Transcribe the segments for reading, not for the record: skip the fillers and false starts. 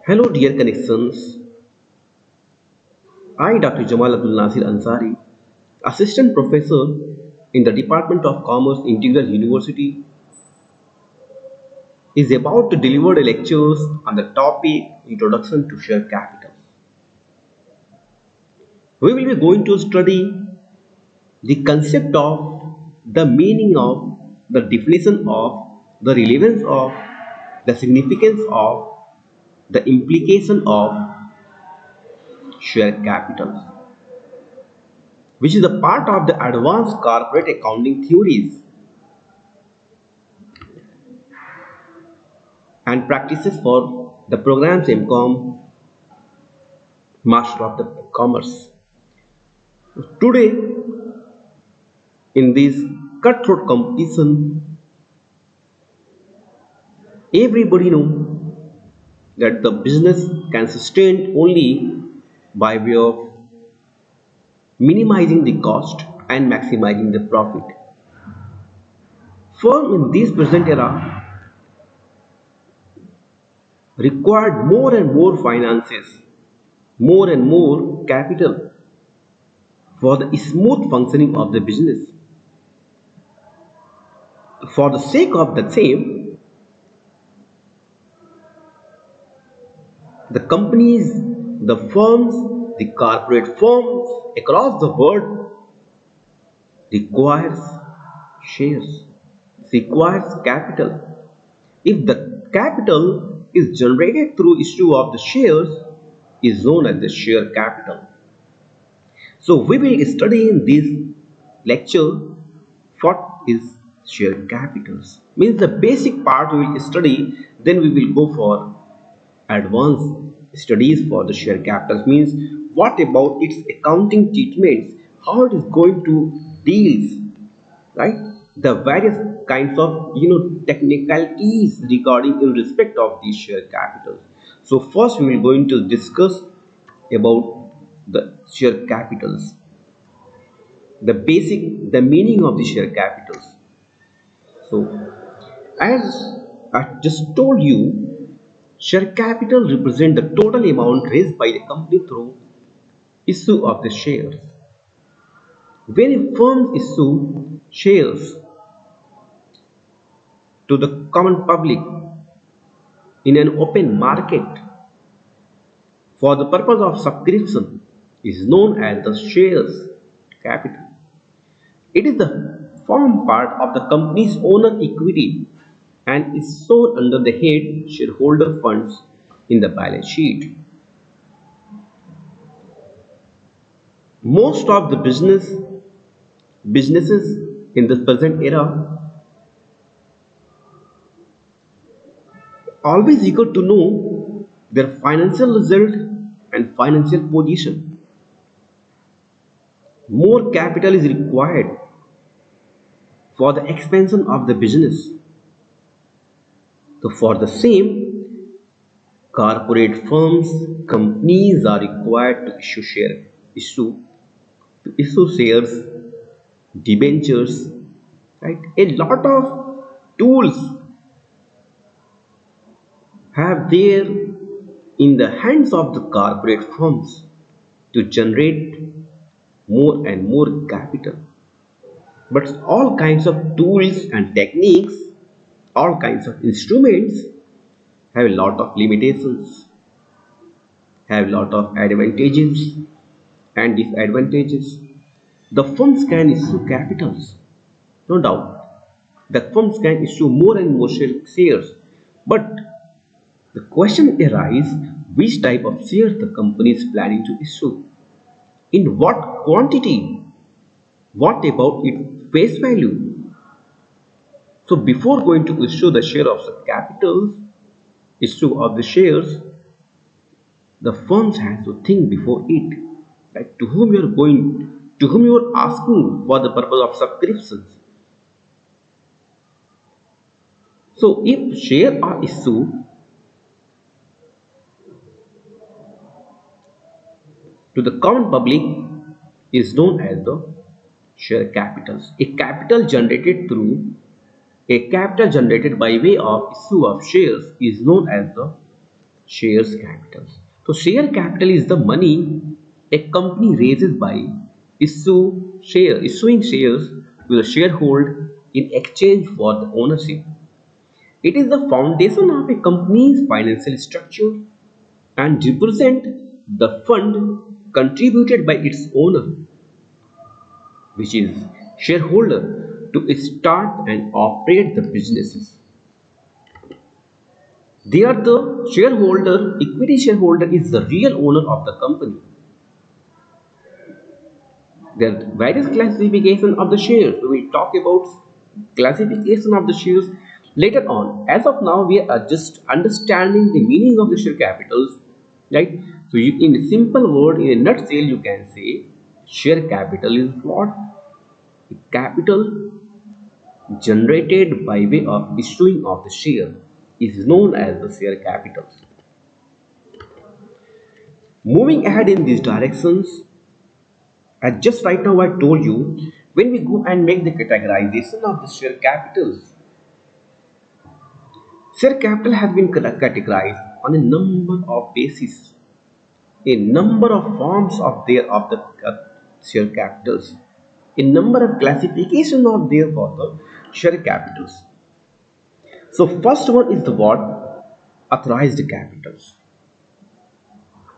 Hello, dear connections. I, Dr. Jamal Abdul Nasir Ansari, Assistant Professor in the Department of Commerce, Integral University, is about to deliver the lectures on the topic Introduction to Share Capital. We will be going to study the concept of the meaning of, the definition of, the relevance of, the significance of, the implication of share capital, which is a part of the advanced corporate accounting theories and practices for the programs MCOM Master of the Commerce. Today, in this cutthroat competition, everybody know that the business can sustain only by way of minimizing the cost and maximizing the profit. Firm in this present era required more and more finances, more and more capital for the smooth functioning of the business. For the sake of the same, the companies, the firms, the corporate firms across the world requires shares, requires capital. If the capital is generated through issue of the shares, is known as the share capital. So we will study in this lecture what is share capitals. Means the basic part we will study, then we will go for advanced studies for the share capitals. Means what about its accounting treatments, how it is going to deals, right? The various kinds of technicalities regarding in respect of these share capitals. So first we will going to discuss about the share capitals, the meaning of the share capitals. So as I just told you, share capital represent the total amount raised by the company through issue of the shares. When firms issue shares to the common public in an open market for the purpose of subscription is known as the shares capital. It is the form part of the company's owner equity and is shown under the head shareholder funds in the balance sheet. Most of the businesses in the present era always eager to know their financial result and financial position. More capital is required for the expansion of the business. So for the same, corporate firms, companies are required to issue shares, debentures, right? A lot of tools have there in the hands of the corporate firms to generate more and more capital. But all kinds of tools and techniques, all kinds of instruments have a lot of limitations, have a lot of advantages and disadvantages. The firms can issue capitals, no doubt. The firms can issue more and more shares, but the question arises which type of shares the company is planning to issue, in what quantity, what about its face value. So before going to issue the share of the capitals, issue of the shares, the firms has to think before it, like to whom you are asking for the purpose of subscriptions. So if share are issued to the common public is known as the share capitals. A capital generated by way of issue of shares is known as the shares capital. So share capital is the money a company raises by issuing shares to the shareholder in exchange for the ownership. It is the foundation of a company's financial structure and represent the fund contributed by its owner, which is shareholder, to start and operate the businesses. They are the shareholder, equity shareholder is the real owner of the company. There are various classification of the shares. We will talk about classification of the shares later on. As of now, we are just understanding the meaning of the share capitals, right? So, in a simple word, in a nutshell, you can say share capital is what? Capital generated by way of issuing of the share is known as the share capital. Moving ahead in these directions, as just right now I told you, when we go and make the categorization of the share capitals, share capital has been categorized on a number of bases, a number of forms of the share capitals, a number of classification of there for the share capitals. So first one is the what? Authorized capitals.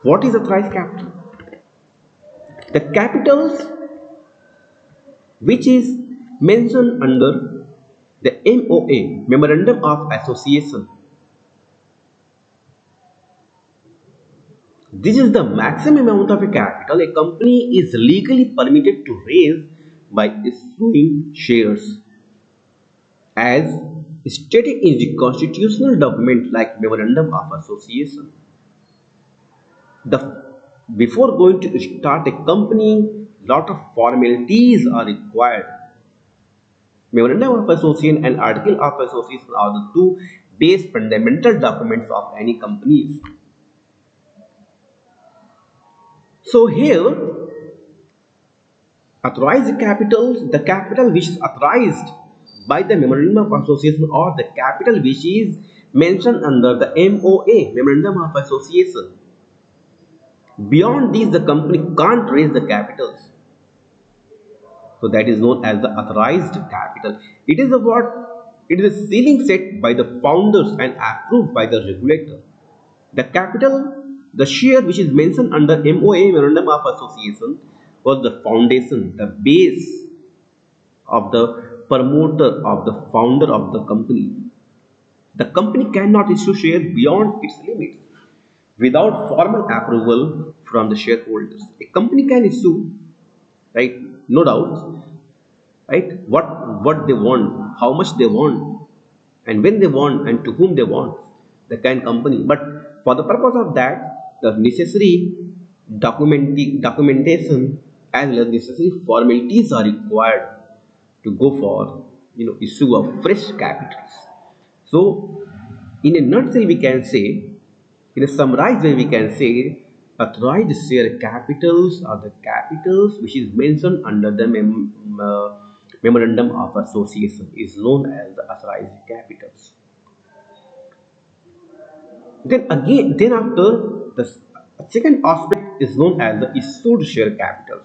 What is authorized capital? The capitals which is mentioned under the MOA, Memorandum of Association. This is the maximum amount of a capital a company is legally permitted to raise by issuing shares, as stated in the constitutional document like Memorandum of Association. The before going to start a company, lot of formalities are required. Memorandum of Association and Article of Association are the two base fundamental documents of any companies. So here, authorized capitals, the capital which is authorized by the Memorandum of Association or the capital which is mentioned under the MOA, Memorandum of Association. Beyond these, the company can't raise the capitals. So that is known as the authorized capital. It is a what? It is a ceiling set by the founders and approved by the regulator. The capital, the share which is mentioned under MOA, Memorandum of Association, was the foundation, the base of the promoter, of the founder of the company. The company cannot issue share beyond its limits without formal approval from the shareholders. A company can issue, right? No doubt, right? What they want, how much they want, and when they want, and to whom they want, the kind company. But for the purpose of that, the necessary documentation as well as necessary formalities are required to go for issue of fresh capitals. So, in a nutshell, we can say, in a summarized way, we can say authorized share capitals are the capitals which is mentioned under the Memorandum of Association is known as the authorized capitals. Then after the second aspect is known as the issued share capitals.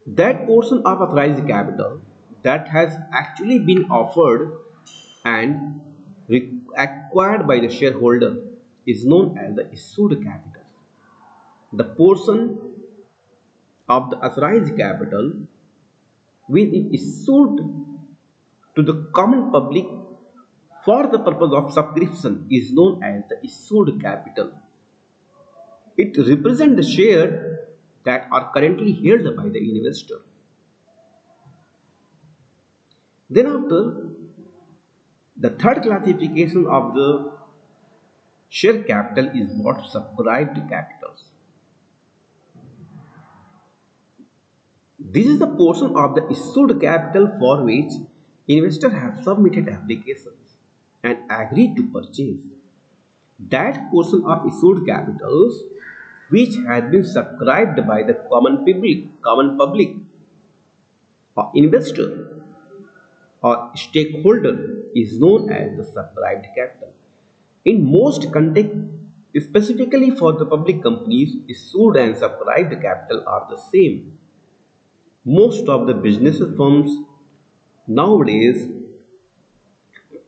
That portion of authorized capital that has actually been offered and acquired by the shareholder is known as the issued capital. The portion of the authorized capital which is issued to the common public for the purpose of subscription is known as the issued capital. It represents the shares that are currently held by the investor. Then after, the third classification of the share capital is what? Subscribed capitals. This is the portion of the issued capital for which investors have submitted applications and agreed to purchase. That portion of issued capitals which has been subscribed by the common public or investor or stakeholder is known as the subscribed capital. In most contexts, specifically for the public companies, issued and subscribed capital are the same. Most of the business firms nowadays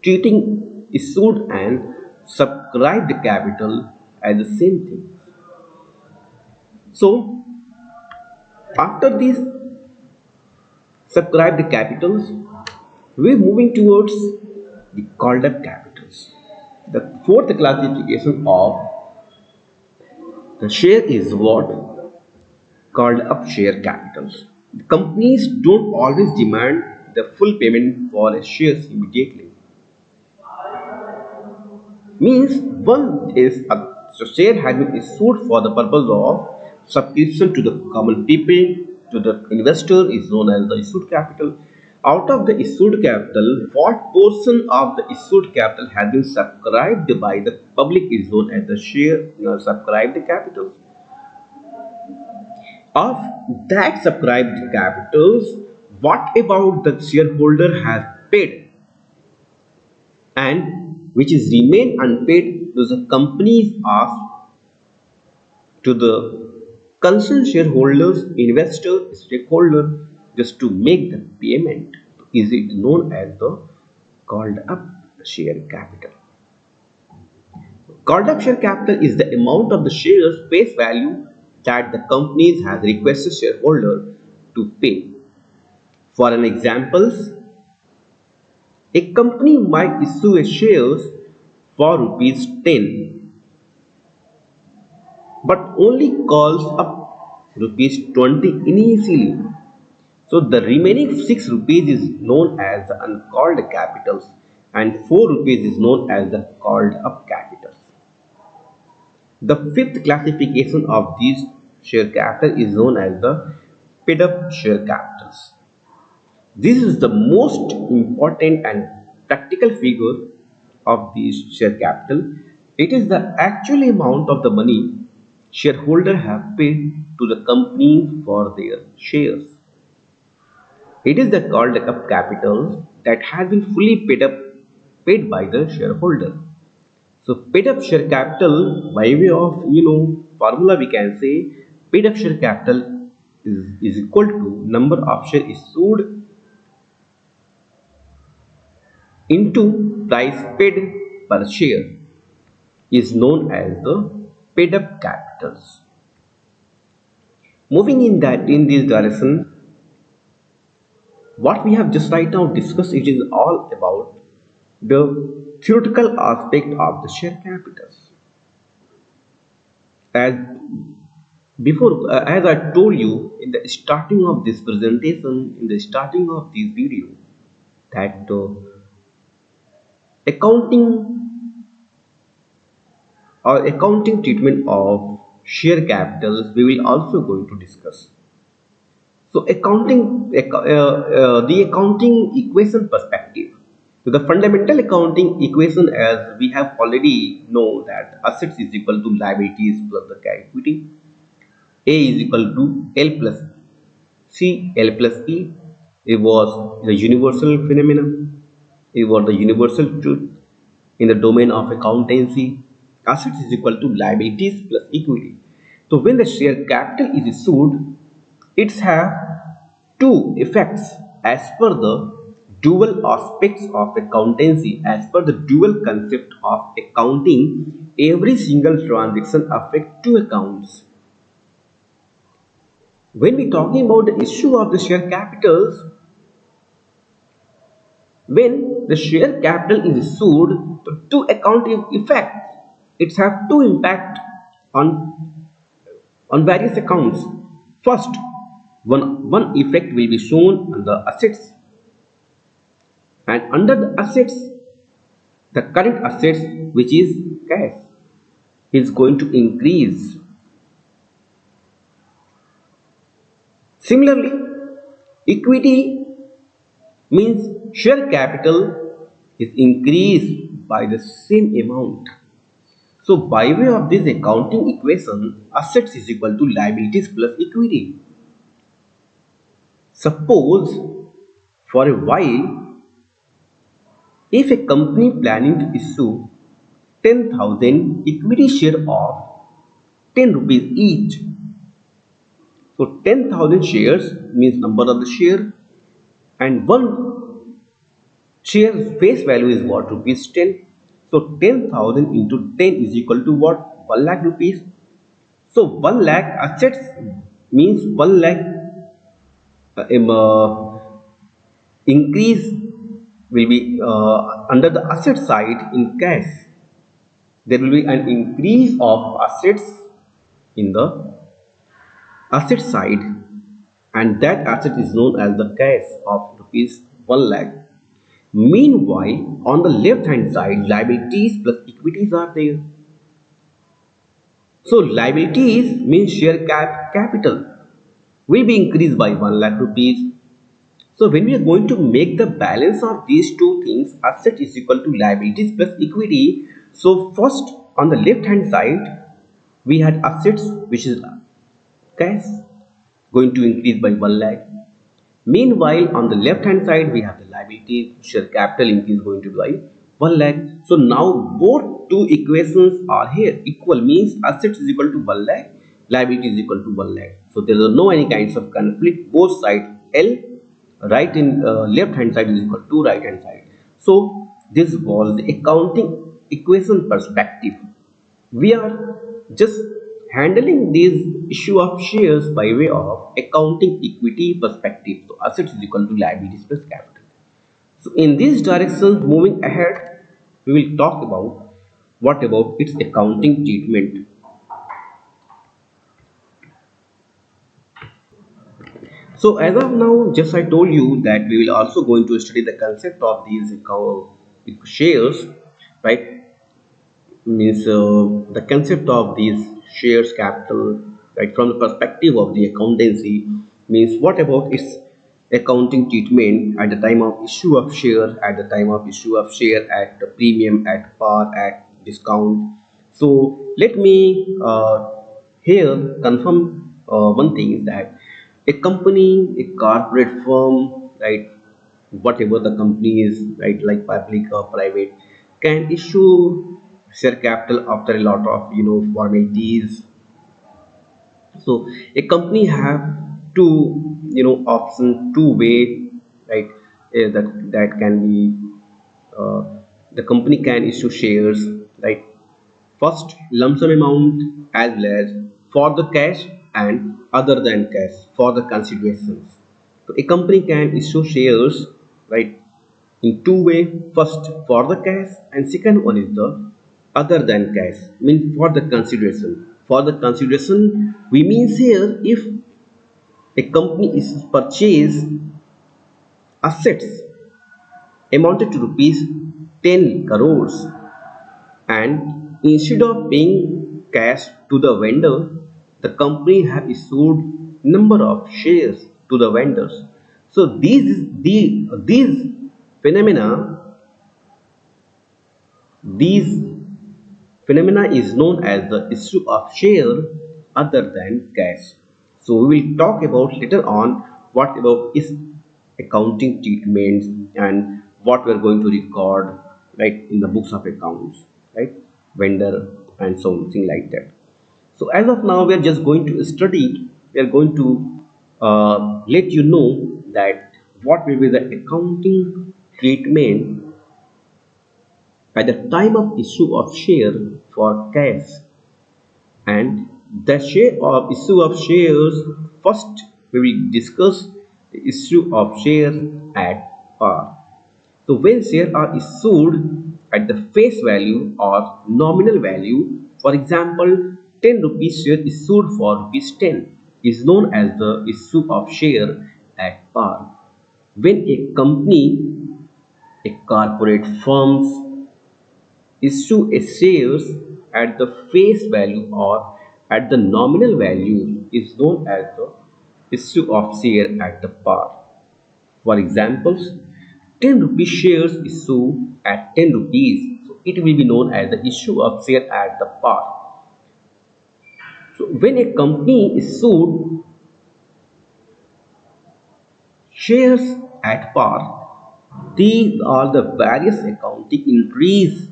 treating issued and subscribed capital as the same thing. So, after these subscribed capitals, we're moving towards the called up capitals. The fourth classification of the share is what called up share capitals. The companies don't always demand the full payment for a shares immediately. Means one is a share has been issued for the purpose of subscription to the common people to the investor is known as the issued capital. Out of the issued capital, what portion of the issued capital has been subscribed by the public is known as the share subscribed capital. Of that subscribed capitals, what about the shareholder has paid and which is remain unpaid to the companies asked to the concerned shareholders, investor, stakeholder just to make the payment is it known as the called up share capital. Called up share capital is the amount of the shares face value that the companies has requested shareholder to pay. For an examples, a company might issue a shares for rupees 10 but only calls up rupees 20 initially. So the remaining 6 rupees is known as the uncalled capitals and 4 rupees is known as the called up capitals. The fifth classification of these share capital is known as the paid up share capitals. This is the most important and practical figure of the share capital. It is the actual amount of the money shareholders have paid to the company for their shares. It is the called up capital that has been fully paid by the shareholder. So paid up share capital by way of formula we can say paid up share capital is equal to number of shares issued into price paid per share is known as the paid up capitals. Moving in this direction, what we have just right now discussed it is all about the theoretical aspect of the share capitals. As before, as I told you in the starting of this presentation, in the starting of this video, that accounting or accounting treatment of share capitals we will also going to discuss. So the accounting equation perspective. So the fundamental accounting equation as we have already know that assets is equal to liabilities plus the equity. A is equal to L plus C, L plus E. It was the universal phenomenon. It was the universal truth in the domain of accountancy. Assets is equal to liabilities plus equity. So when the share capital is issued, it has two effects as per the dual aspects of accountancy. As per the dual concept of accounting, every single transaction affects two accounts. When we talking about the issue of the share capitals, when the share capital is issued, the two accounting effects, it has two impact on various accounts. First, one effect will be shown on the assets, and under the assets, the current assets which is cash is going to increase. Similarly, equity means share capital is increased by the same amount. So by way of this accounting equation, assets is equal to liabilities plus equity. Suppose for a while If a company planning to issue 10,000 equity share of 10 rupees each, so 10,000 shares means number of the share, and one share face value is what, rupees 10. So 10,000 into 10 is equal to what, 1 lakh rupees. So 1 lakh assets means 1 lakh increase will be under the asset side in cash. There will be an increase of assets in the asset side, and that asset is known as the cash of rupees 1 lakh. Meanwhile, on the left hand side, liabilities plus equities are there. So liabilities means share capital will be increased by 1 lakh rupees. So when we are going to make the balance of these two things, asset is equal to liabilities plus equity. So first on the left hand side, we had assets which is cash going to increase by 1 lakh. Meanwhile, on the left hand side, we have the liabilities, share capital increase going to be by 1 lakh. So now both two equations are here. Equal means assets is equal to 1 lakh, liability is equal to 1 lakh. So there are no any kinds of conflict. Both sides L right in left hand side is equal to right hand side. So this was the accounting equation perspective. We are just handling this issue of shares by way of accounting equity perspective. So assets is equal to liabilities plus capital. So in these directions, moving ahead, we will talk about what about its accounting treatment. So as of now, just I told you that we will also going to study the concept of these shares, right? Means the concept of these shares capital, right, from the perspective of the accountancy, means what about its accounting treatment at the time of issue of share, at the time of issue of share at the premium, at par, at discount. So let me here confirm one thing is that a company, a corporate firm, right, whatever the company is, right, like public or private, can issue share capital after a lot of formalities. So a company have two option, two way, right, that can be uh, the company can issue shares, right, first lump sum amount as well as for the cash and other than cash for the considerations. So a company can issue shares, right, in two way. First for the cash and second one is the other than cash, mean for the consideration. For the consideration we means here, if a company is purchase assets amounted to rupees 10 crores, and instead of paying cash to the vendor, the company have issued number of shares to the vendors. So these phenomena these phenomena is known as the issue of share other than cash. So we will talk about later on what about its accounting treatments and what we are going to record, right, in the books of accounts, right, vendor and something like that. So as of now, we are just going to study. We are going to let you know that what will be the accounting treatment at the time of issue of share for cash, and the share of issue of shares, first we will discuss the issue of shares at par. So when shares are issued at the face value or nominal value, for example 10 rupees share issued for rupees 10 is known as the issue of share at par. When a company, a corporate firms issue a shares at the face value or at the nominal value is known as the issue of share at the par. For examples, 10 rupees shares issue at 10 rupees, so it will be known as the issue of share at the par. So when a company issued shares at par, These are the various accounting entries.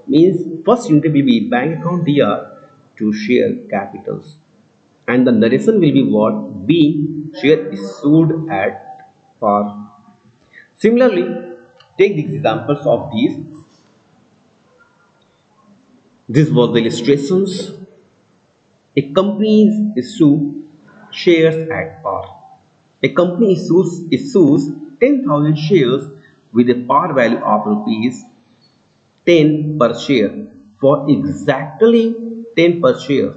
Means first entry will be bank account DR to share capitals, and the narration will be what being share issued at par. Similarly, take the examples of these. This was the illustrations. A company issue shares at par. A company issues 10,000 shares with a par value of rupees 10 per share for exactly 10 per share.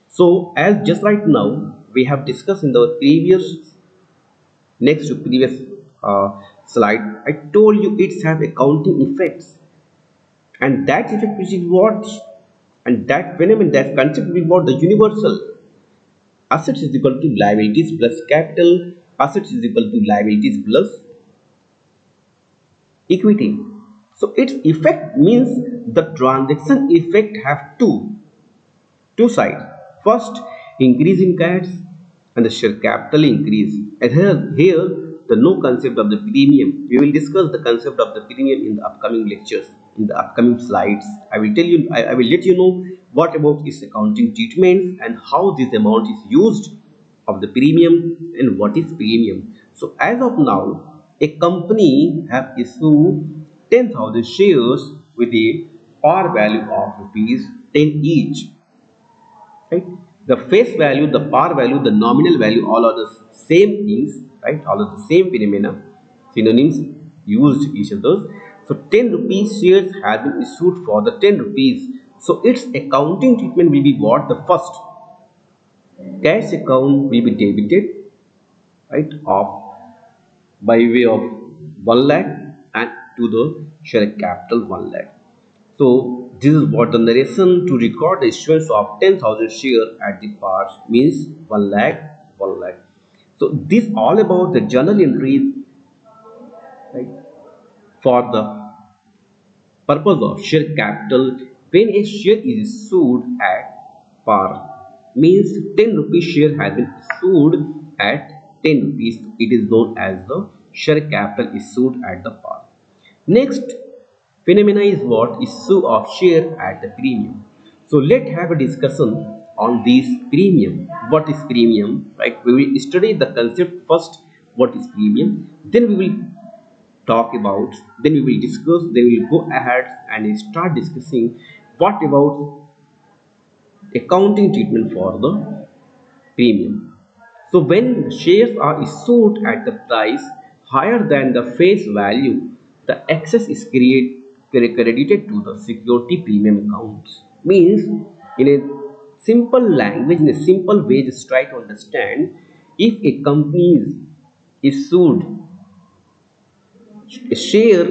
So as just right now we have discussed in the previous next to previous slide, I told you it's have accounting effects, and that effect which is what, and that phenomenon, that concept will be what the universal. Assets is equal to liabilities plus capital. Assets is equal to liabilities plus equity. So its effect means the transaction effect have two sides. First, increase in cash and the share capital increase. And here the no concept of the premium. We will discuss the concept of the premium in the upcoming lectures, in the upcoming slides. I will tell you, I will let you know what about its accounting treatments and how this amount is used of the premium and what is premium. So as of now, a company have issued 10,000 shares with a par value of rupees 10 each, right? The face value, the par value, the nominal value, all are the same things, right? All are the same phenomena, synonyms used each others. So 10 rupees shares have been issued for the 10 rupees. So its accounting treatment will be what? The first cash account will be debited, right, of by way of 1 lakh and to the share capital 1 lakh. So this is what the narration to record the issuance of 10,000 share at the par means 1 lakh, 1 lakh. So this all about the journal entries, right, for the purpose of share capital. When a share is issued at par means 10 rupees share has been issued at 10 rupees. It is known as the share capital issued at the par. Next phenomena is what? Issue of share at the premium. So let's have a discussion on this premium. What is premium? Right? We will study the concept first. What is premium? Then we will talk about. Then we will discuss. Then we will go ahead and start discussing what about accounting treatment for the premium. So when shares are issued at the price higher than the face value, the excess is credited to the security premium accounts. Means in a simple language, in a simple way, just try to understand, if a company is issued a share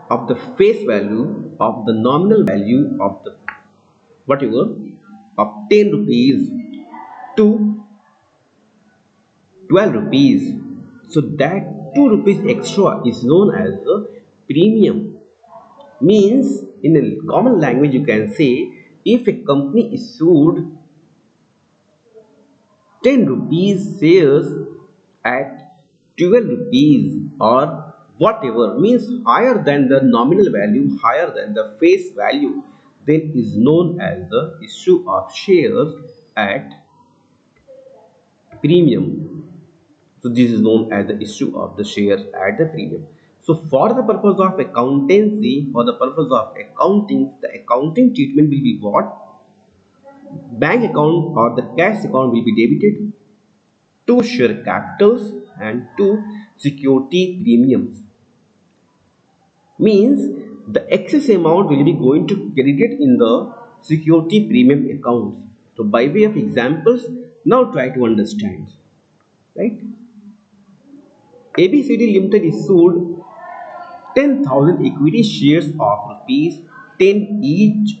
of the face value of the nominal value of the whatever of 10 rupees to 12 rupees. So that 2 rupees extra is known as the premium. Means in a common language you can say, if a company issued 10 rupees shares at 12 rupees or whatever, means higher than the nominal value, higher than the face value, then is known as the issue of shares at premium. So this is known as the issue of the shares at the premium. So for the purpose of accountancy, for the purpose of accounting, the accounting treatment will be what? Bank account or the cash account will be debited to share capitals and to security premiums. Means the excess amount will be going to credited in the security premium accounts. So by way of examples, now try to understand, right? ABCD Limited issued 10,000 equity shares of rupees 10 each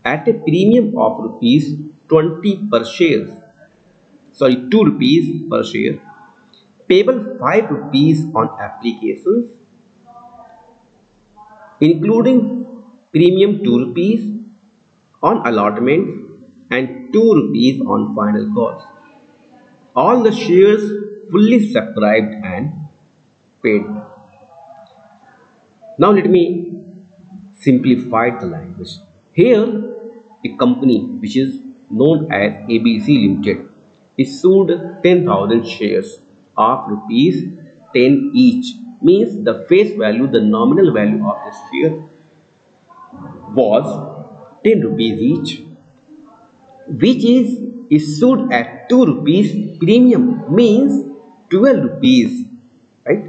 at a premium of rupees 20 per share. Sorry, 2 rupees per share. Payable 5 rupees on applications, including premium 2 rupees on allotment and 2 rupees on final cost. All the shares fully subscribed and paid. Now let me simplify the language. Here, a company which is known as ABC Limited issued 10,000 shares of rupees 10 each. Means the face value, the nominal value of the share was 10 rupees each, which is issued at 2 rupees premium, means 12 rupees, right?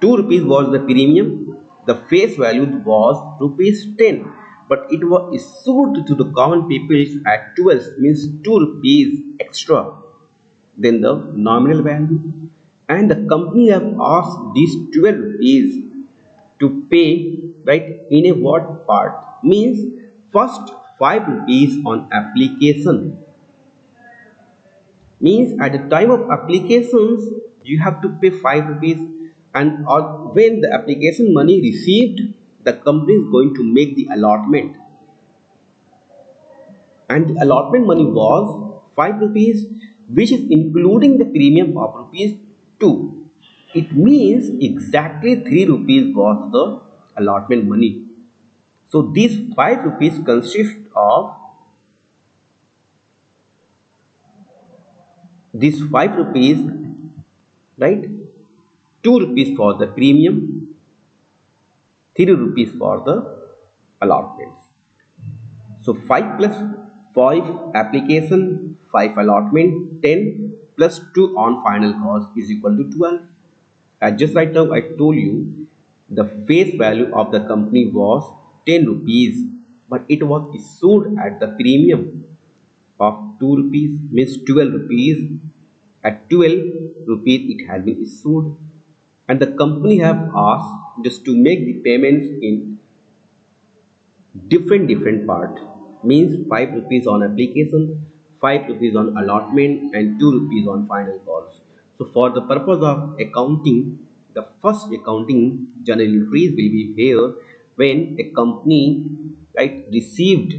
2 rupees was the premium, the face value was rupees 10, but it was issued to the common people at 12, means 2 rupees extra than the nominal value, and the company have asked these 12 rupees to pay, right, in a what part, means first 5 rupees on application, means at the time of applications you have to pay 5 rupees, and or when the application money received, the company is going to make the allotment, and the allotment money was 5 rupees, which is including the premium of rupees 2. It means exactly 3 rupees was the allotment money. So these 5 rupees consist of these 5 rupees, right? 2 rupees for the premium, 3 rupees for the allotments. So 5 plus 5 application, 5 allotment, 10 plus 2 on final cost is equal to 12. Just right now I told you the face value of the company was 10 rupees, but it was issued at the premium of 2 rupees, means 12 rupees. At 12 rupees it has been issued, and the company have asked just to make the payments in different part, means 5 rupees on application, 5 rupees on allotment, and 2 rupees on final calls. So for the purpose of accounting, the first accounting journal entries will be here when a company, right, received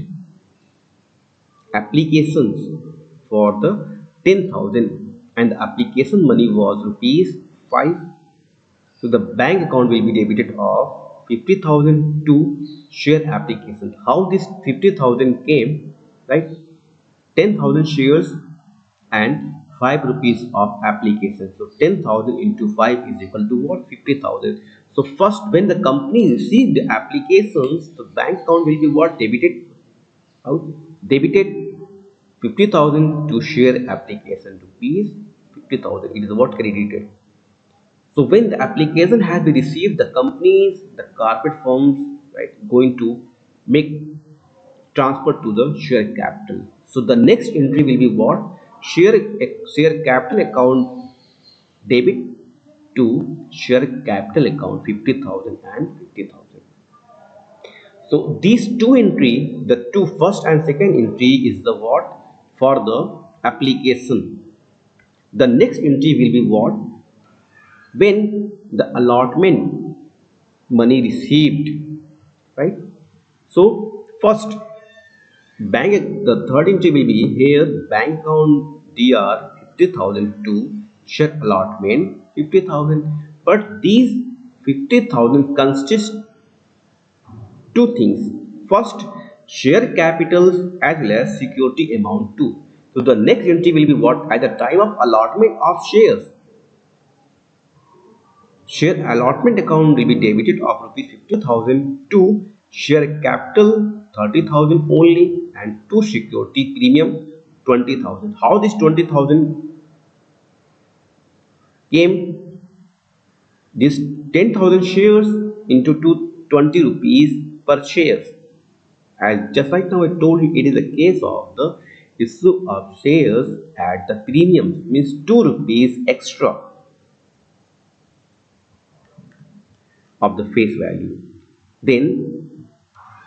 applications for the 10,000 and the application money was rupees 5. So the bank account will be debited of 50,000 to share application. How this 50,000 came, right? 10,000 shares and 5 rupees of application. So 10,000 into 5 is equal to what? 50,000. So first when the company received the applications, the bank account will be what? Debited out? Debited 50,000 to share application rupees 50,000. It is what credited. So when the application has been received, the companies, the corporate firms, right, going to make transfer to the share capital. So the next entry will be what? Share capital account debit to share capital account 50,000 and 50,000. So these two entry, the two first and second entry is the what? For the application. The next entry will be what? When the allotment money received, right? So first bank, the third entry will be here, bank account dr 50,000 to share allotment 50,000, but these 50,000 consist two things. First, share capitals as well as security amount too. So the next entry will be what? At the time of allotment of shares, share allotment account will be debited of rupees 50,000 to share capital 30,000 only, and to security premium 20,000. How this 20,000 came? This 10,000 shares into 20 rupees per shares. As just right now I told you, it is a case of the issue of shares at the premium, means 2 rupees extra of the face value. Then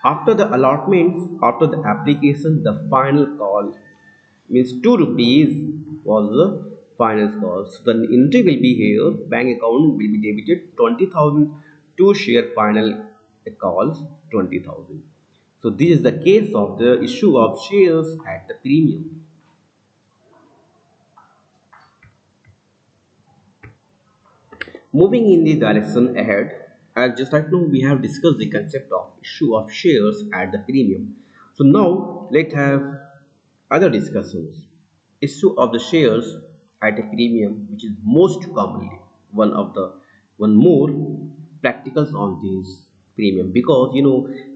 after the allotments, after the application, the final call, means 2 rupees was the final call. So the entry will be here, bank account will be debited 20,000 to share final calls 20,000. So this is the case of the issue of shares at the premium. Moving in the direction ahead, as just right now we have discussed the concept of issue of shares at the premium. So now let's have other discussions. Issue of the shares at a premium, which is most commonly one more practicals on this premium, because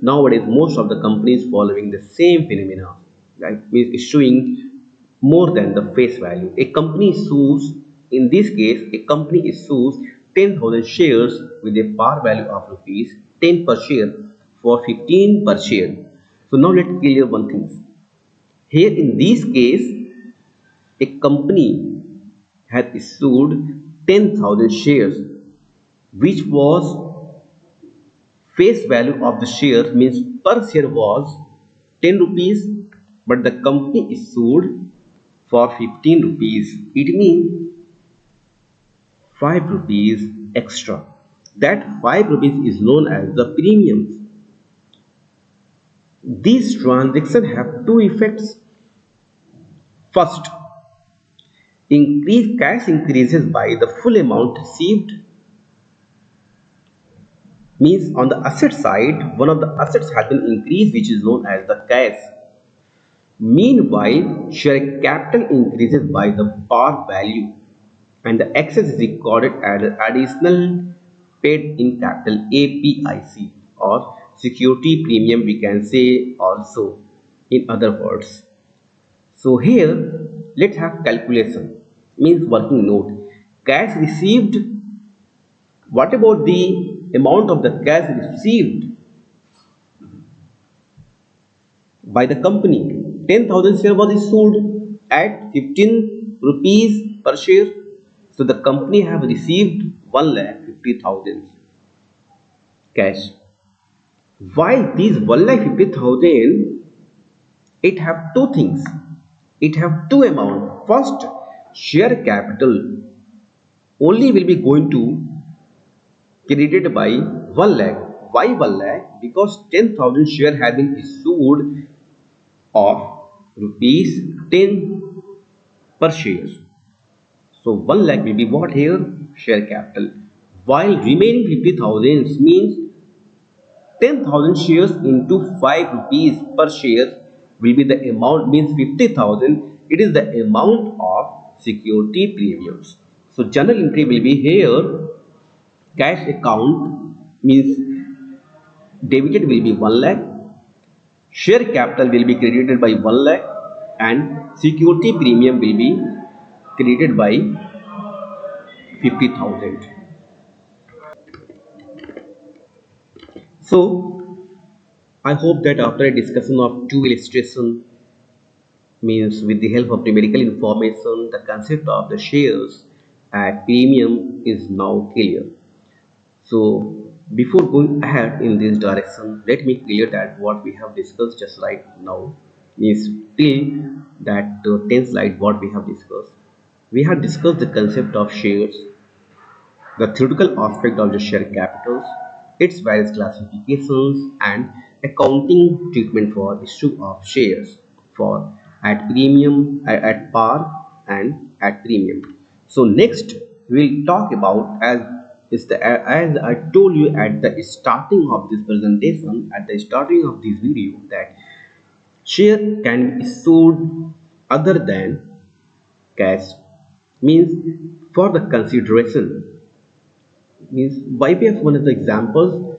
nowadays most of the companies following the same phenomena, right? Means issuing more than the face value. A company issues, in this case, a company issues 10,000 shares with a par value of rupees 10 per share for 15 per share. So now let's clear one thing. Here in this case, a company has issued 10,000 shares, which was face value of the share, means per share was 10 rupees, but the company issued for 15 rupees. It means 5 rupees extra. That 5 rupees is known as the premiums. These transactions have two effects. First, increase cash increases by the full amount received, means on the asset side one of the assets has been increased, which is known as the cash. Meanwhile, share capital increases by the par value, and the excess is recorded as additional paid in capital, APIC, or security premium we can say also, in other words. So here let's have calculation, means working note. Cash received, what about the amount of the cash received by the company? 10,000 share was issued at 15 rupees per share. So the company have received 1,50,000 cash. While these 1,50,000, it have two things. It have two amount. First, share capital only will be going to credited by 1 lakh. Why 1 lakh? Because 10,000 share have been issued of rupees 10 per share. So 1 lakh will be what here? Share capital. While remaining 50,000 means 10,000 shares into 5 rupees per share will be the amount, means 50,000. It is the amount of security premiums. So journal entry will be here. Cash account means debited will be 1 lakh. Share capital will be credited by 1 lakh, and security premium will be credited by 50,000. So I hope that after a discussion of two illustration, means with the help of numerical information, the concept of the shares at premium is now clear. So before going ahead in this direction, let me clear that what we have discussed just right now is till that 10th slide what we have discussed. We have discussed the concept of shares, the theoretical aspect of the share capitals, its various classifications, and accounting treatment for issue of shares for at premium, at par, and at premium. So next we'll talk about, as I told you at the starting of this presentation, at the starting of this video, that share can be issued other than cash, means for the consideration, means by way of one of the examples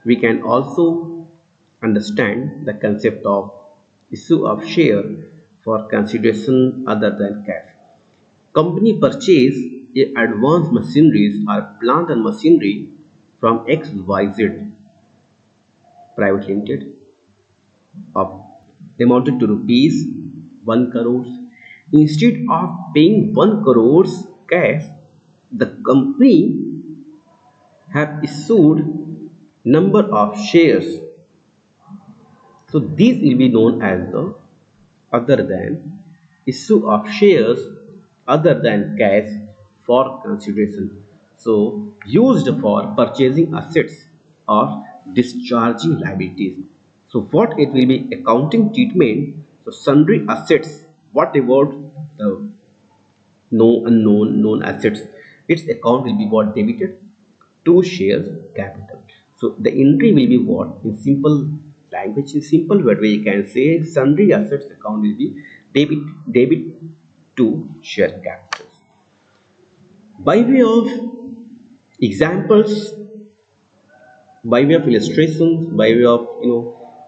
we can also understand the concept of issue of share for consideration other than cash. Company purchase a advanced machineries or plant and machinery from XYZ private limited of amounted to rupees 1 crore. Instead of paying 1 crores cash, the company have issued number of shares. So these will be known as the other than issue of shares other than cash for consideration. So used for purchasing assets or discharging liabilities. So what it will be accounting treatment. So sundry assets. What about the no unknown known assets? Its account will be what? Debited. to share capital. So the entry will be what? In simple language, in simple word way you can say sundry assets account will be debit to share capital. By way of examples, by way of illustrations, by way of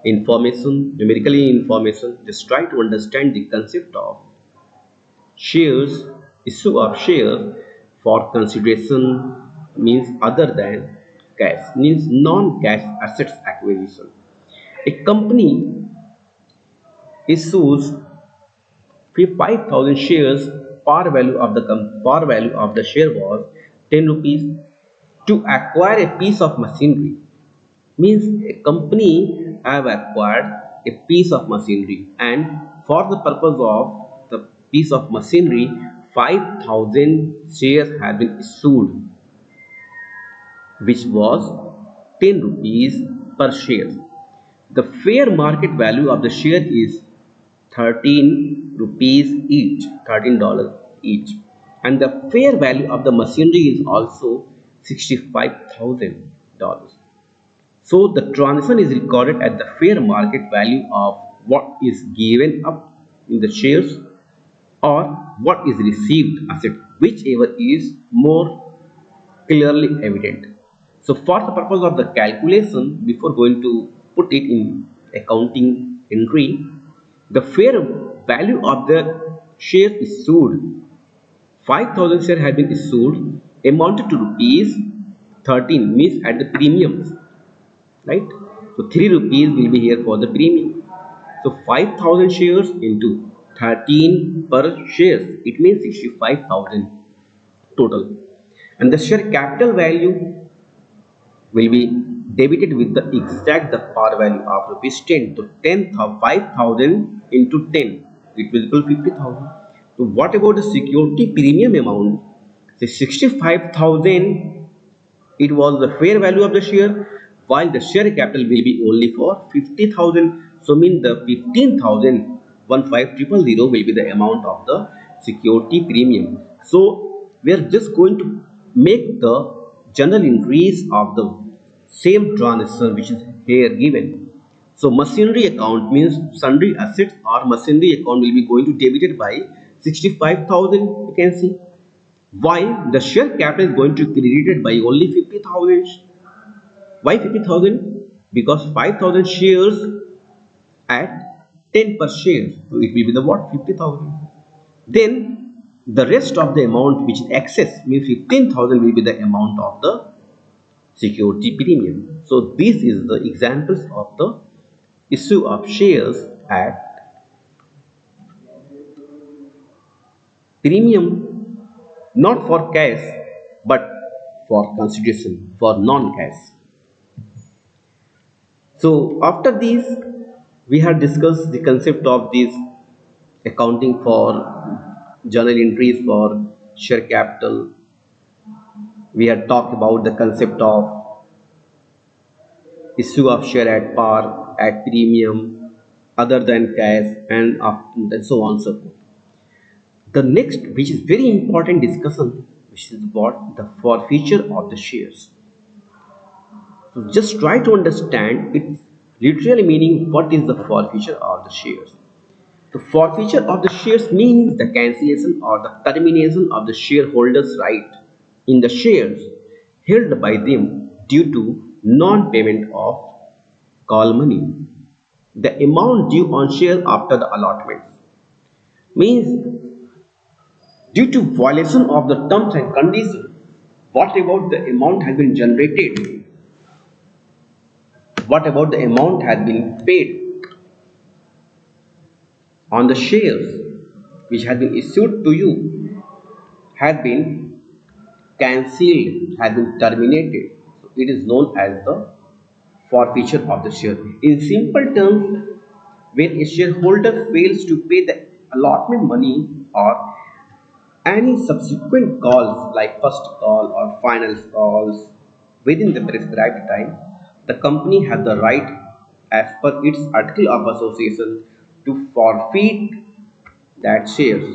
information, numerically information, just try to understand the concept of shares, issue of shares for consideration means other than cash, means non-cash assets acquisition. A company issues 5,000 shares. Par value of the share was 10 rupees to acquire a piece of machinery. Means a company have acquired a piece of machinery, and for the purpose of the piece of machinery 5,000 shares have been issued, which was 10 rupees per share. The fair market value of the share is 13 rupees each, $13 each, and the fair value of the machinery is also $65,000. So the transaction is recorded at the fair market value of what is given up in the shares or what is received asset, whichever is more clearly evident. So for the purpose of the calculation, before going to put it in accounting entry, the fair value of the share issued, 5,000 shares have been issued, amounted to rupees 13, means at the premiums, right? So 3 rupees will be here for the premium. So 5,000 shares into 13 per shares, it means 65,000 total. And the share capital value will be debited with the exact the par value of rupees 10. So 5,000 into 10, it will equal 50,000. So what about the security premium amount? Say 65,000, it was the fair value of the share, while the share capital will be only for 50,000. So mean the 15,000 15,000 will be the amount of the security premium. So we are just going to make the general increase of the same transaction which is here given. So machinery account means sundry assets or machinery account will be going to debited by 65,000, you can see. Why the share capital is going to be credited by only 50,000? Why 50,000? Because 5,000 shares at 10 per share. So it will be the what? 50,000. Then the rest of the amount which is excess means 15,000 will be the amount of the security premium. So this is the examples of the issue of shares at premium, not for cash but for consideration, for non-cash. So after this, we have discussed the concept of this accounting for journal entries for share capital. We had talked about the concept of issue of share at par, at premium, other than cash, and so on and so forth. The next, which is very important discussion, which is what the forfeiture of the shares. So just try to understand it literally meaning what is the forfeiture of the shares. The forfeiture of the shares means the cancellation or the termination of the shareholders' right in the shares held by them due to non-payment of call money. The amount due on share after the allotment means due to violation of the terms and conditions. What about the amount has been generated? What about the amount has been paid on the shares which has been issued to you has been cancelled, has been terminated. So it is known as the forfeiture of the share. In simple terms, when a shareholder fails to pay the allotment money or any subsequent calls like first call or final calls within the prescribed time, the company has the right as per its article of association to forfeit that shares.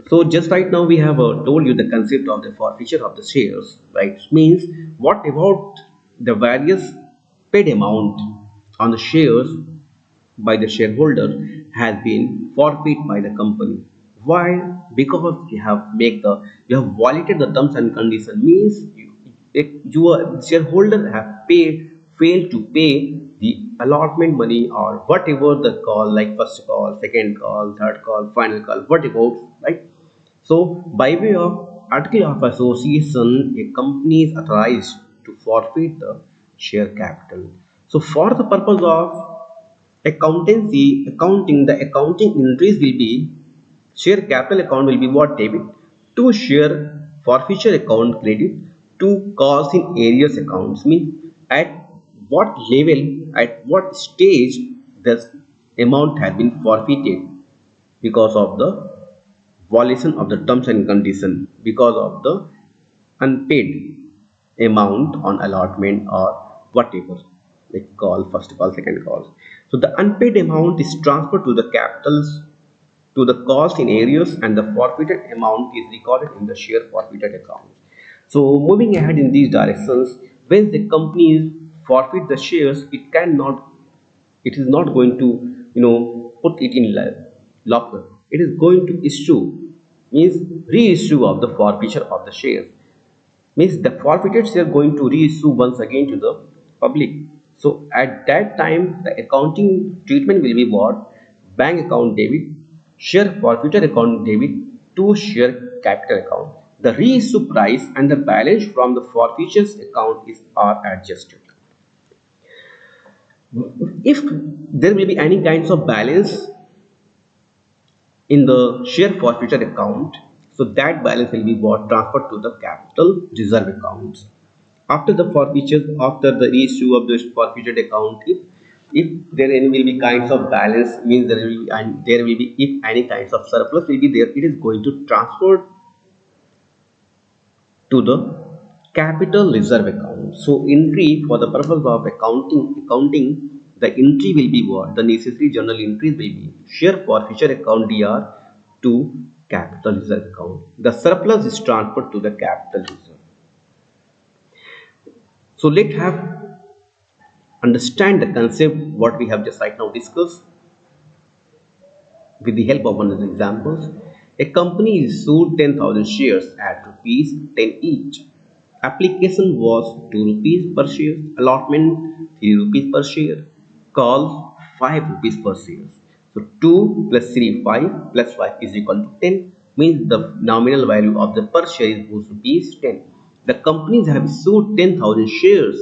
So just right now we have told you the concept of the forfeiture of the shares, right? Means what about the various paid amount on the shares by the shareholder has been forfeit by the company. Why? Because you have violated the terms and conditions. Means your shareholder have failed to pay the allotment money or whatever the call, like first call, second call, third call, final call, whatever, right? So, by way of article of association, a company is authorized to forfeit the share capital. So, for the purpose of accounting, the accounting entries will be share capital account will be what debit, to share forfeiture account credit, to cost in areas accounts. Mean at what level, at what stage this amount has been forfeited because of the violation of the terms and condition, because of the unpaid amount on allotment or whatever, like call, first call, second call. So the unpaid amount is transferred to the capitals, to the cost in areas, and the forfeited amount is recorded in the share forfeited account. So moving ahead in these directions, when the companies forfeit the shares, it is not going to put it in locker. It is going to issue, means reissue of the forfeiture of the shares, means the forfeited share going to reissue once again to the public. So at that time the accounting treatment will be what? Bank account debit, share forfeited account debit to share capital account. The reissue price and the balance from the forfeitures account is are adjusted. If there will be any kinds of balance in the share forfeiture account, so that balance will be what? Transferred to the capital reserve accounts. After the forfeiture, after the reissue of the forfeited account, if there any will be kinds of balance, means there will be, and there will be, if any kinds of surplus will be there, it is going to transfer to the capital reserve account. So entry for the purpose of accounting, the entry will be what? The necessary journal entries will be share forfeiture account DR to capital reserve account. The surplus is transferred to the capital reserve. So let's have understand the concept what we have just right now discussed with the help of one of the examples. A company is sold 10,000 shares at rupees 10 each. Application was 2 rupees per share, allotment 3 rupees per share, call 5 rupees per share. So 2 plus 3, 5 plus 5 is equal to 10, means the nominal value of the per share is rupees 10. The companies have sold 10,000 shares,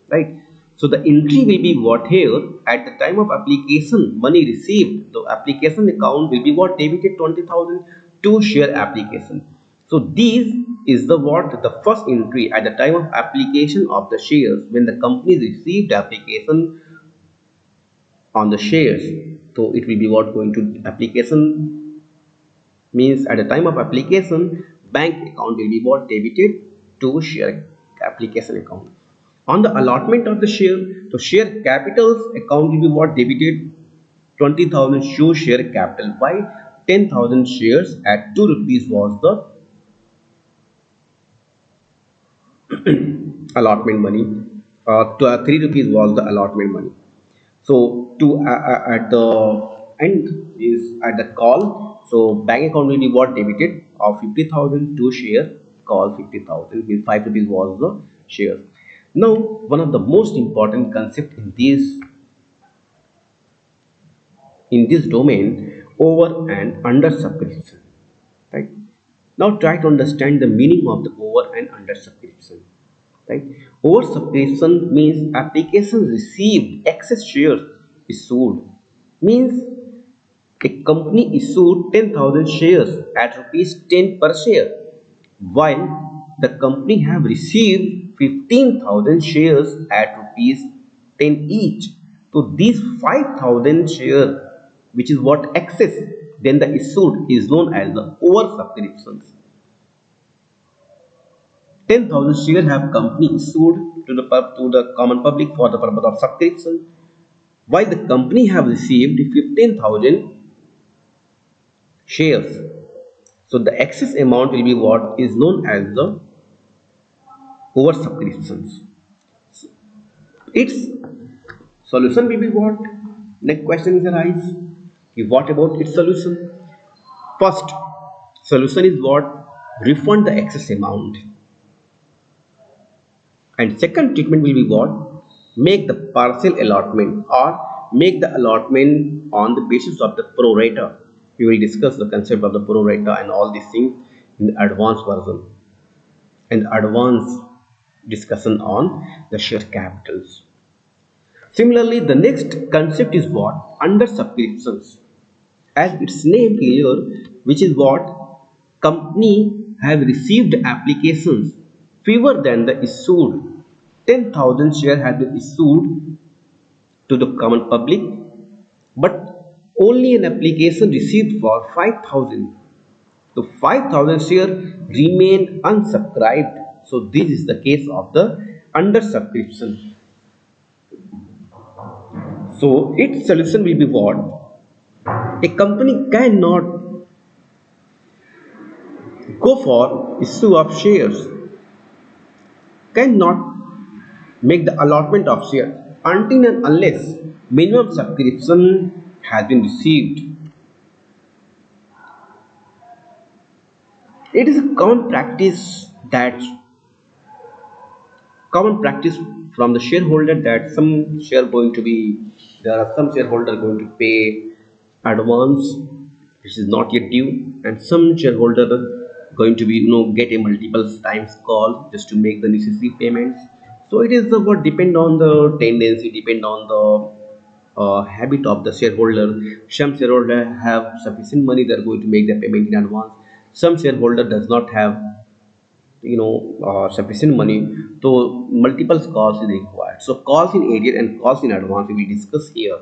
right? So the entry will be what here? At the time of application, money received, the application account will be what? Debited 20,000 to share application. So these is the what? The first entry at the time of application of the shares, when the company received application on the shares. So it will be what? Going to application, means at the time of application, bank account will be what? Debited to share application account. On the allotment of the share, so share capitals account will be what? Debited 20,000 show share capital by 10,000 shares at 2 rupees was the allotment money. 3 rupees was the allotment money. So to at the end is at the call. So bank account will be what? Debited of 50,000 to share call 50,000, means 5 rupees was the share. Now one of the most important concept in this domain, over and under subscription, right? Now try to understand the meaning of the over and under subscription, right? Over subscription means applications received excess shares issued, means a company issued 10,000 shares at rupees 10 per share, while the company have received 15,000 shares at rupees 10 each. So these 5,000 shares, which is what excess, then the issued is known as the over subscriptions. 10,000 shares have company issued to the common public for the purpose of subscription, while the company have received 15,000 shares. So the excess amount will be what is known as the oversubscriptions. Its solution will be what? Next question is arise. What about its solution? First solution is what? Refund the excess amount. And second treatment will be what? Make the partial allotment or make the allotment on the basis of the pro rata. We will discuss the concept of the pro rata and all these things in the advanced version and advanced discussion on the share capitals. Similarly, the next concept is what? Under subscriptions. As its name clear, which is what? Company have received applications fewer than the issued. 10,000 shares have been issued to the common public, but only an application received for 5,000. So 5,000 shares remain unsubscribed. So this is the case of the under subscription. So its solution will be what? A company cannot go for issue of shares, cannot make the allotment of shares until and unless minimum subscription has been received. It is a common practice from the shareholder that some share going to be there are some shareholder going to pay advance which is not yet due, and some shareholder going to be get a multiple times call just to make the necessary payments. So it is what depend on the tendency, depend on the habit of the shareholder. Some shareholder have sufficient money, they are going to make the payment in advance. Some shareholder does not have sufficient money, so multiple calls is required. So calls in arrear and calls in advance we will discuss here.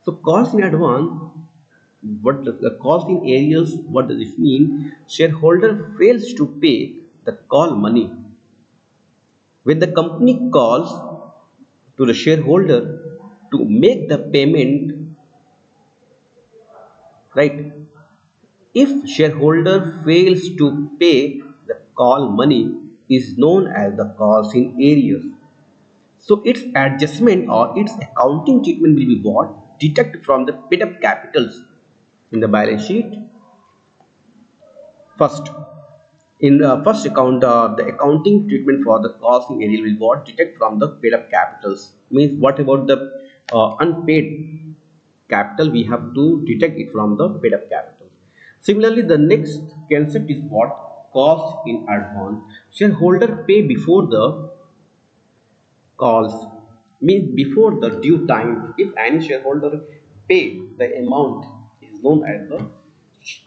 So calls in advance, what the calls in arrears, what does it mean? Shareholder fails to pay the call money. When the company calls to the shareholder to make the payment, right? If shareholder fails to pay the call money is known as the calls in arrears. So its adjustment or its accounting treatment will be what? Deduct from the paid up capitals in the balance sheet. First, in the first account, the accounting treatment for the cost in area will what? Deduct from the paid up capitals. Means what about the unpaid capital? We have to deduct it from the paid up capitals. Similarly, the next concept is what? Cost in advance. Shareholder pay before the calls, means before the due time. If any shareholder pay the amount is known as the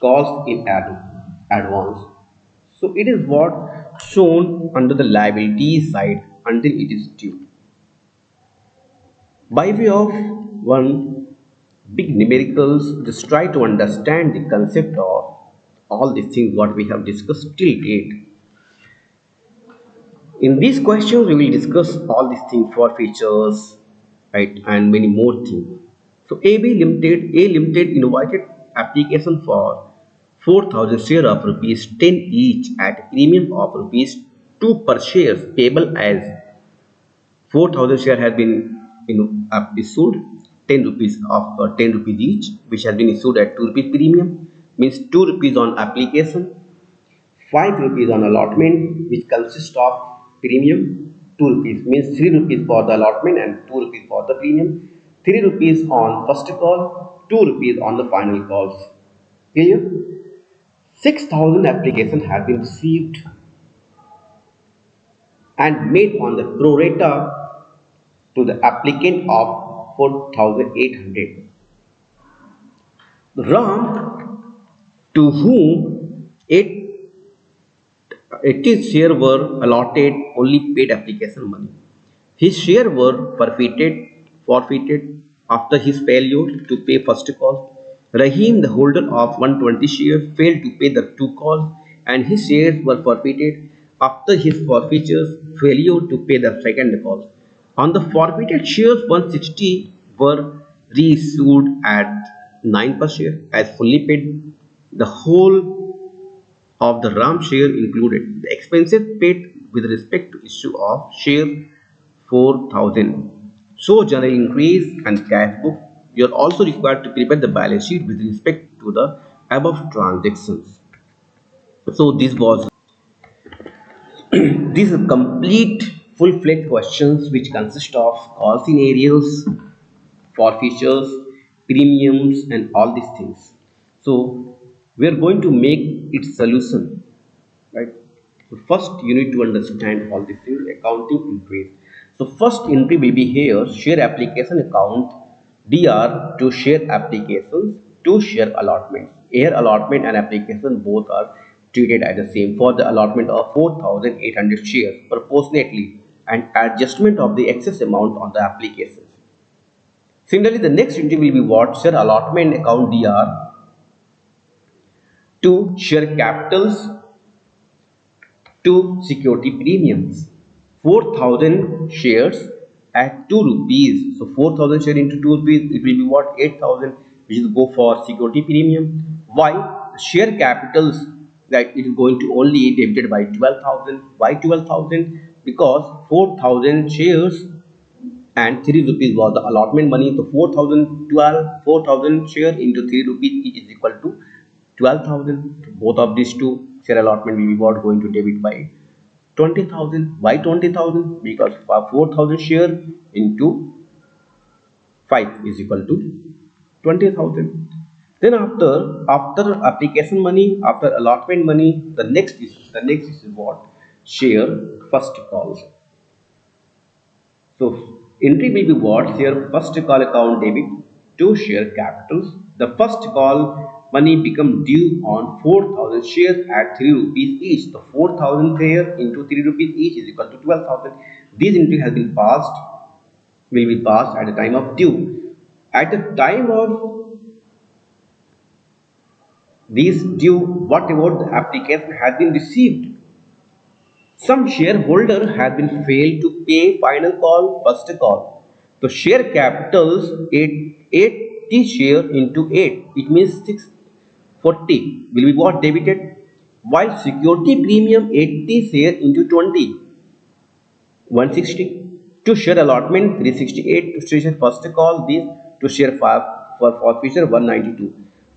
cost in advance. So it is what shown under the liability side until it is due. By way of one big numericals, just try to understand the concept of all these things what we have discussed till date. In these questions, we will discuss all these things for features, right, and many more things. So A Limited invited application for 4,000 share of rupees 10 each at premium of rupees 2 per shares payable as 4,000 share has been issued 10 rupees of 10 rupees each, which has been issued at 2 rupees premium, means 2 rupees on application, 5 rupees on allotment, which consists of premium 2 rupees, means 3 rupees for the allotment and 2 rupees for the premium, 3 rupees on first call, 2 rupees on the final calls. Clear? 6,000 applications have been received and made on the pro rata to the applicant of 4,800. Ram, to whom 80 shares were allotted, only paid application money. His shares were forfeited after his failure to pay first call. Rahim, the holder of 120 shares, failed to pay the two calls, and his shares were forfeited after his forfeiture's failure to pay the second call. On the forfeited shares, 160 were reissued at 9 per share as fully paid. The whole of the RAM share included. The expenses paid with respect to issue of share 4,000. So general increase and cash book. You are also required to prepare the balance sheet with respect to the above transactions. So these are complete full-fledged questions which consist of all scenarios, forfeitures, premiums, and all these things. So we are going to make its solution, right? So first you need to understand all these things, accounting entries. So first entry will be here, share application account DR to share applications to share allotments. Here allotment and application both are treated as the same. For the allotment of 4,800 shares proportionately and adjustment of the excess amount on the applications. Similarly, the next entry will be what? Share allotment account DR to share capitals to security premiums. 4,000 shares at 2 rupees. So 4,000 share into 2 rupees, it will be what? 8,000, which is go for security premium. Why? Share capitals, that it is going to only debited by 12,000. Why 12,000? Because 4,000 shares and 3 rupees was the allotment money. So 4,000 share into 3 rupees each is equal to 12,000. Both of these two share allotment will be what? Going to debit by 20,000. Why 20,000? Because 4,000 share into 5 is equal to 20,000. Then after application money, after allotment money, the next is what? Share first call. So entry will be what? Share first call account debit to share capitals. The first call money become due on 4,000 shares at 3 rupees each. The 4,000 there into 3 rupees each is equal to 12,000. This entry has been passed, will be passed at the time of due. At the time of this due, what about the application has been received? Some shareholder has been failed to pay final call, first call. So share capitals 80 share into 8. It means 640 will be what? Debited. While security premium 80 share into 20, 160. To share allotment 368. To share first call this. To share 5 for forfeiture 192.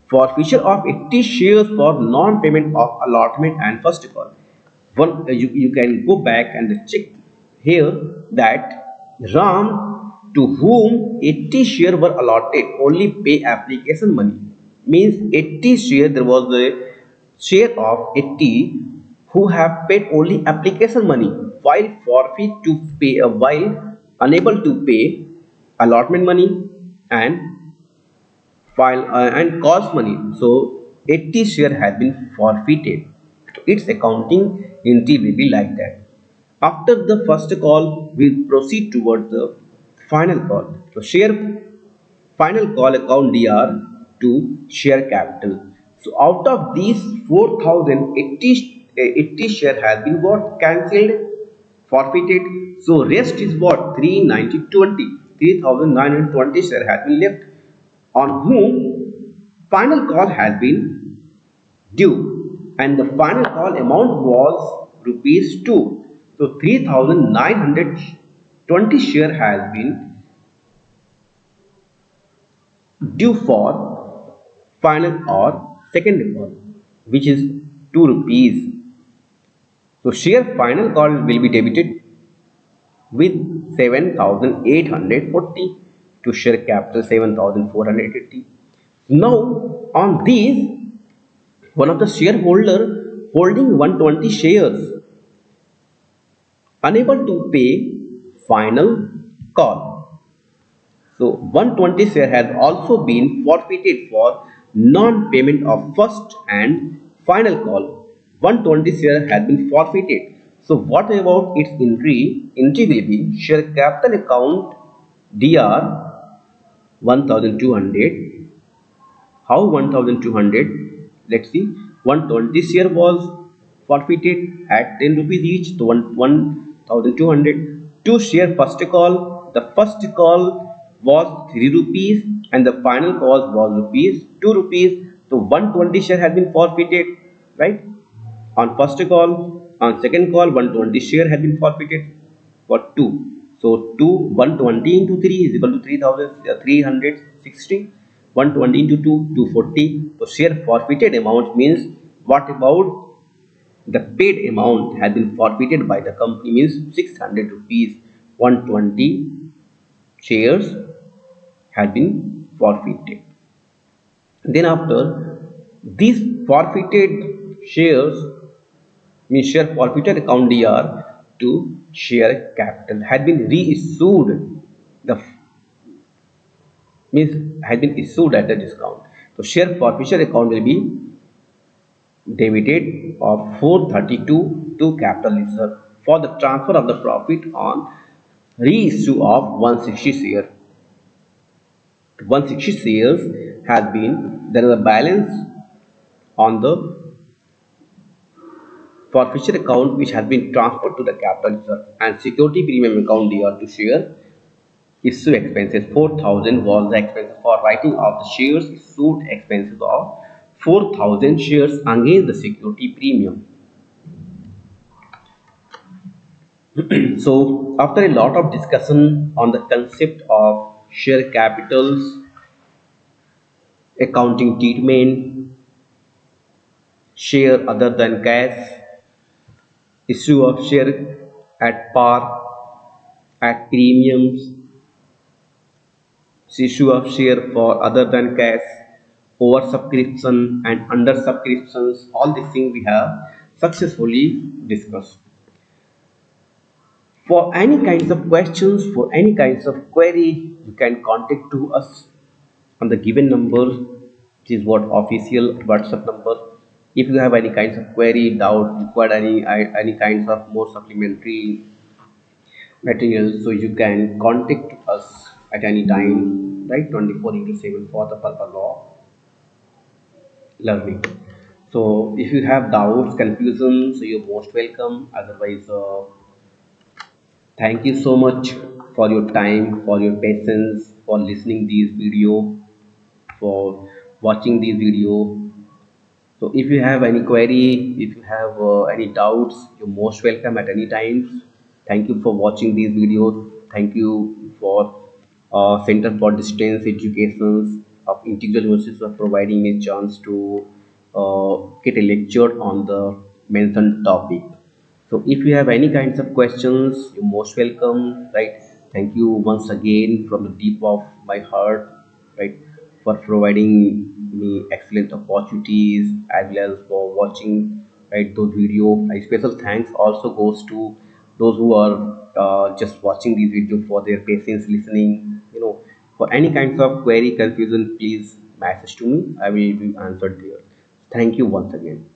Forfeiture of 80 shares for non-payment of allotment and first call. You can go back and check here that Ram, to whom 80 shares were allotted, only pay application money. Means 80 share, there was a share of 80 who have paid only application money, while forfeit to pay, while unable to pay allotment money and file and cost money. So 80 share has been forfeited. Its accounting entry will be like that. After the first call, we proceed towards the final call. So share final call account DR to share capital. So out of these 4,080 share has been what? Cancelled, forfeited. So rest is what? 3,920 share has been left, on whom final call has been due, and the final call amount was rupees 2. So 3,920 share has been due for final or second call, which is 2 rupees. So share final call will be debited with 7,840 to share capital 7,480. Now on these, one of the shareholder holding 120 shares unable to pay final call. So 120 share has also been forfeited for non-payment of first and final call. 120 share has been forfeited. So what about its entry? Entry will be share capital account DR 1,200. How 1,200? Let's see. 120 share was forfeited at 10 rupees each. So 1,200. To share first call. The first call was 3 rupees and the final call was rupees 2 rupees. So 120 share has been forfeited, right? On first call, on second call, 120 share has been forfeited for 2. So 2, 120 into 3 is equal to 3,360. 120 into 2, 240. So share forfeited amount means what about the paid amount has been forfeited by the company means 600 rupees. 120 shares has been forfeited. Then after these forfeited shares means share forfeited account DR to share capital had been reissued, the means had been issued at the discount. So share forfeiture account will be debited of 432 to capital reserve for the transfer of the profit on reissue of 160 share. 160 shares has been there is a balance on the forfeiture account which has been transferred to the capital reserve, and security premium account DR to share issue expenses 4,000 was the expenses for writing of the shares issued, expenses of 4,000 shares against the security premium. So after a lot of discussion on the concept of share capitals, accounting treatment, share other than cash, issue of share at par, at premiums, issue of share for other than cash, over subscription and under subscriptions, all these things we have successfully discussed. For any kinds of questions, for any kinds of query, you can contact to us on the given number, which is what official WhatsApp number. If you have any kinds of query, doubt, require any kinds of more supplementary materials, so you can contact us at any time, right? 24 into 7 for the purpose of learning. So if you have doubts, confusion, so you're most welcome. Otherwise, thank you so much for your time, for your patience, for listening these video, for watching these video. So if you have any query, if you have any doubts, you're most welcome at any times. Thank you for watching these videos. Thank you for Center for Distance Education of Integral University for providing me chance to get a lecture on the mentioned topic. So if you have any kinds of questions, you're most welcome, right? Thank you once again from the deep of my heart, right, for providing me excellent opportunities as well as for watching, right, those video. A special thanks also goes to those who are just watching these videos for their patience listening. For any kinds of query, confusion, please message to me. I will be answered there. Thank you once again.